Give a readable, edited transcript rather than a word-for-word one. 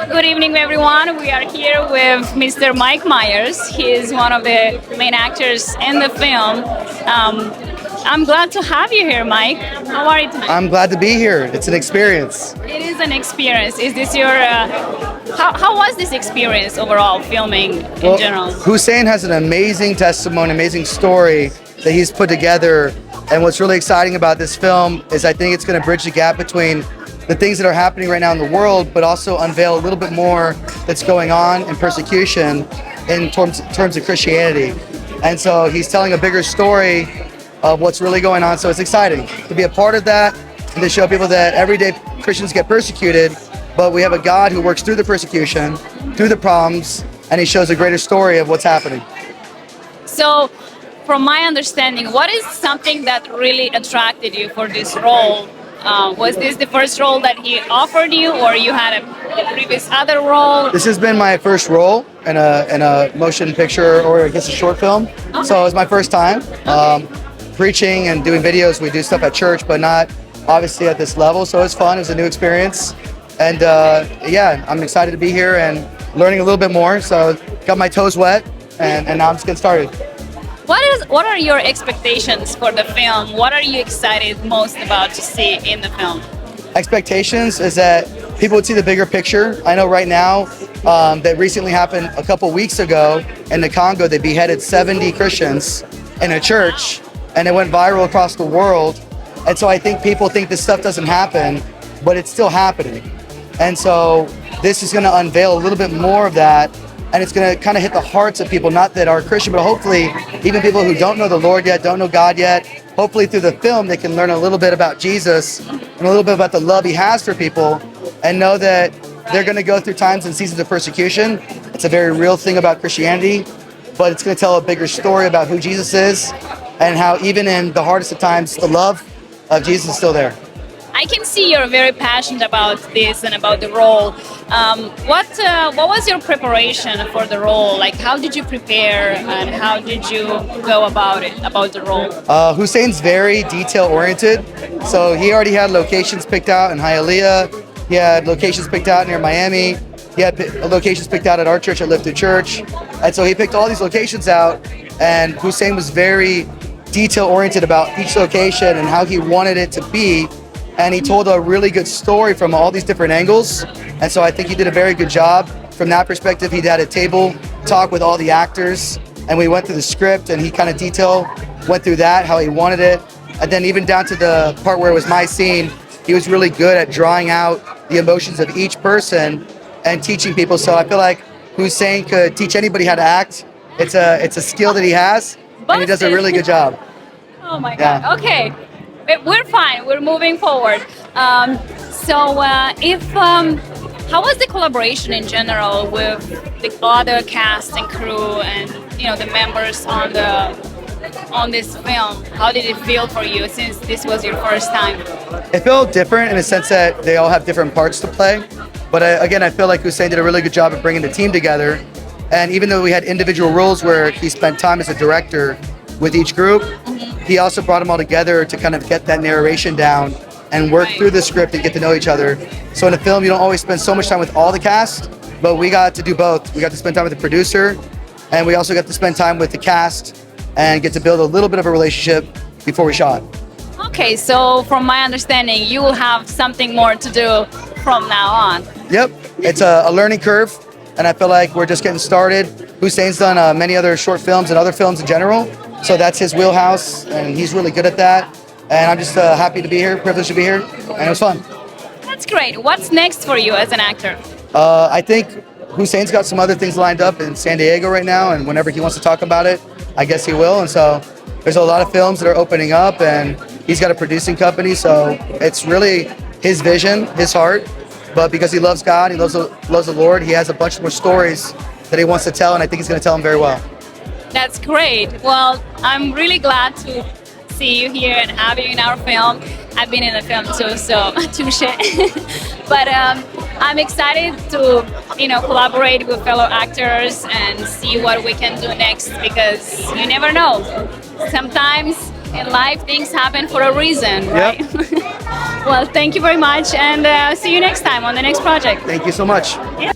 Good evening, everyone. We are here with Mr. Mike Myers. He is one of the main actors in the film. I'm glad to have you here, Mike. How are you tonight? I'm glad to be here. It's an experience. It is an experience. Is this your... how was this experience overall, filming in general? Hussein has an amazing testimony, amazing story that he's put together. And what's really exciting about this film is I think it's going to bridge the gap between the things that are happening right now in the world, but also unveil a little bit more that's going on in persecution in terms of Christianity. And so he's telling a bigger story of what's really going on. So it's exciting to be a part of that and to show people that everyday Christians get persecuted, but we have a God who works through the persecution, through the problems, and he shows a greater story of what's happening. So, from my understanding, what is something that really attracted you for this role? Was this the first role that he offered you, or you had a previous other role? This has been my first role in a motion picture, or I guess a short film. Okay. So it was my first time preaching and doing videos. We do stuff at church, but not obviously at this level. So it was fun. It was a new experience, and yeah, I'm excited to be here and learning a little bit more. So got my toes wet, and now I'm just getting started. What are your expectations for the film? What are you excited most about to see in the film? Expectations is that people would see the bigger picture. I know right now that recently happened a couple weeks ago in the Congo. They beheaded 70 Christians in a church, and it went viral across the world. And so I think people think this stuff doesn't happen, but it's still happening. And so this is going to unveil a little bit more of that. And it's going to kind of hit the hearts of people, not that are Christian, but hopefully even people who don't know the Lord yet, don't know God yet. Hopefully through the film, they can learn a little bit about Jesus and a little bit about the love he has for people, and know that they're going to go through times and seasons of persecution. It's a very real thing about Christianity, but it's going to tell a bigger story about who Jesus is and how even in the hardest of times, the love of Jesus is still there. I can see you're very passionate about this and about the role. What was your preparation for the role? Like, how did you prepare and how did you go about it, about the role? Hussein's very detail-oriented. So he already had locations picked out in Hialeah. He had locations picked out near Miami. He had locations picked out at our church, at Lift It Church. And so he picked all these locations out, and Hussein was very detail-oriented about each location and how he wanted it to be. And he told a really good story from all these different angles. And so I think he did a very good job. From that perspective, he had a table talk with all the actors, and we went through the script, and he kind of went through that, how he wanted it. And then even down to the part where it was my scene, he was really good at drawing out the emotions of each person and teaching people. So I feel like Hussein could teach anybody how to act. It's a skill that he has, and he does a really good job. Oh my God, yeah. Okay. We're fine. We're moving forward. How was the collaboration in general with the other cast and crew and the members on this film? How did it feel for you since this was your first time? It felt different in the sense that they all have different parts to play. But again, I feel like Hussein did a really good job of bringing the team together. And even though we had individual roles where he spent time as a director with each group, he also brought them all together to kind of get that narration down and work through the script and get to know each other. So in a film, you don't always spend so much time with all the cast, but we got to do both. We got to spend time with the producer, and we also got to spend time with the cast and get to build a little bit of a relationship before we shot. Okay, so from my understanding, you will have something more to do from now on. Yep, it's a learning curve, and I feel like we're just getting started. Hussein's done many other short films and other films in general. So that's his wheelhouse, and he's really good at that. And I'm just happy to be here, privileged to be here, and it was fun. That's great. What's next for you as an actor? I think Hussein's got some other things lined up in San Diego right now, and whenever he wants to talk about it, I guess he will. And so there's a lot of films that are opening up, and he's got a producing company, so it's really his vision, his heart. But because he loves God, he loves the Lord, he has a bunch more stories that he wants to tell, and I think he's going to tell them very well. That's great. Well, I'm really glad to see you here and have you in our film. I've been in the film too, so touche. But I'm excited to, collaborate with fellow actors and see what we can do next, because you never know. Sometimes in life things happen for a reason, right? Yep. Well, thank you very much, and see you next time on the next project. Thank you so much. Yeah.